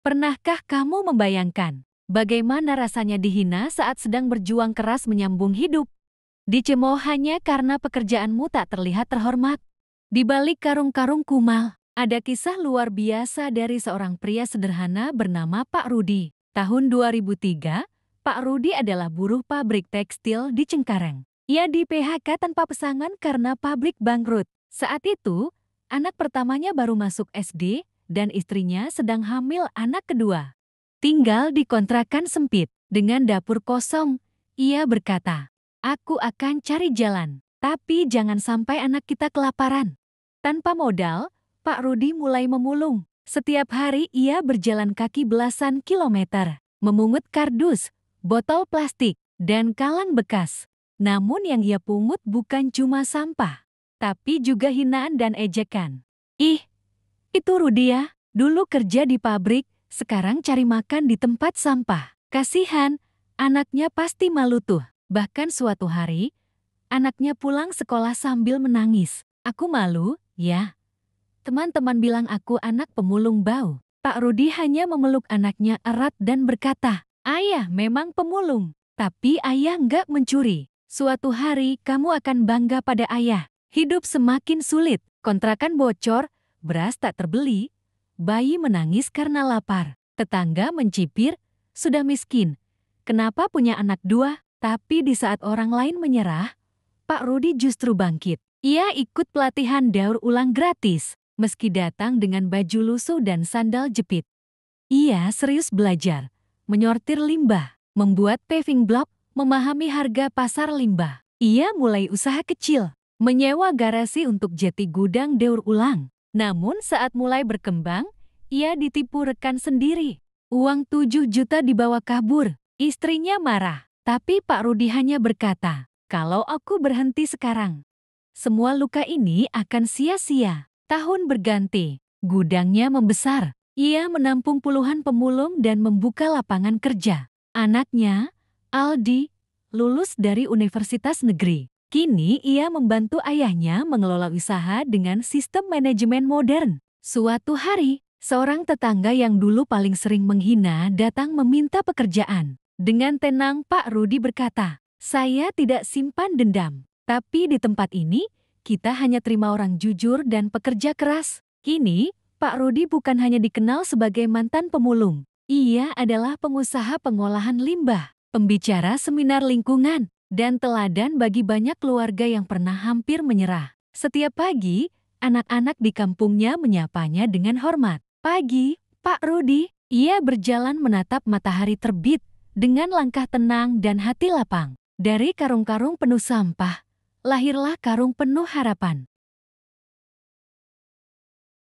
Pernahkah kamu membayangkan bagaimana rasanya dihina saat sedang berjuang keras menyambung hidup? Dicemooh hanya karena pekerjaanmu tak terlihat terhormat. Di balik karung-karung kumal, ada kisah luar biasa dari seorang pria sederhana bernama Pak Rudi. Tahun 2003, Pak Rudi adalah buruh pabrik tekstil di Cengkareng. Ia di PHK tanpa pesangon karena pabrik bangkrut. Saat itu, anak pertamanya baru masuk SD dan istrinya sedang hamil anak kedua. Tinggal di kontrakan sempit dengan dapur kosong, ia berkata, "Aku akan cari jalan, tapi jangan sampai anak kita kelaparan." Tanpa modal, Pak Rudi mulai memulung. Setiap hari ia berjalan kaki belasan kilometer, memungut kardus, botol plastik, dan kalang bekas. Namun yang ia pungut bukan cuma sampah, tapi juga hinaan dan ejekan. "Ih, itu Rudi ya, dulu kerja di pabrik, sekarang cari makan di tempat sampah. Kasihan, anaknya pasti malu tuh." Bahkan suatu hari, anaknya pulang sekolah sambil menangis. "Aku malu, ya. Teman-teman bilang aku anak pemulung bau." Pak Rudi hanya memeluk anaknya erat dan berkata, "Ayah memang pemulung, tapi ayah nggak mencuri. Suatu hari kamu akan bangga pada ayah." Hidup semakin sulit, kontrakan bocor, beras tak terbeli, bayi menangis karena lapar, tetangga mencibir, "Sudah miskin, kenapa punya anak dua?" Tapi di saat orang lain menyerah, Pak Rudi justru bangkit. Ia ikut pelatihan daur ulang gratis, meski datang dengan baju lusuh dan sandal jepit. Ia serius belajar, menyortir limbah, membuat paving block, memahami harga pasar limbah. Ia mulai usaha kecil, menyewa garasi untuk jeti gudang daur ulang. Namun saat mulai berkembang, ia ditipu rekan sendiri. Uang 7 juta dibawa kabur, istrinya marah. Tapi Pak Rudi hanya berkata, "Kalau aku berhenti sekarang, semua luka ini akan sia-sia." Tahun berganti, gudangnya membesar. Ia menampung puluhan pemulung dan membuka lapangan kerja. Anaknya, Aldi, lulus dari universitas negeri. Kini ia membantu ayahnya mengelola usaha dengan sistem manajemen modern. Suatu hari, seorang tetangga yang dulu paling sering menghina datang meminta pekerjaan. Dengan tenang Pak Rudi berkata, "Saya tidak simpan dendam, tapi di tempat ini kita hanya terima orang jujur dan pekerja keras." Kini, Pak Rudi bukan hanya dikenal sebagai mantan pemulung. Ia adalah pengusaha pengolahan limbah, pembicara seminar lingkungan, dan teladan bagi banyak keluarga yang pernah hampir menyerah. Setiap pagi, anak-anak di kampungnya menyapanya dengan hormat. "Pagi, Pak Rudi." Ia berjalan menatap matahari terbit dengan langkah tenang dan hati lapang. Dari karung-karung penuh sampah, lahirlah karung penuh harapan.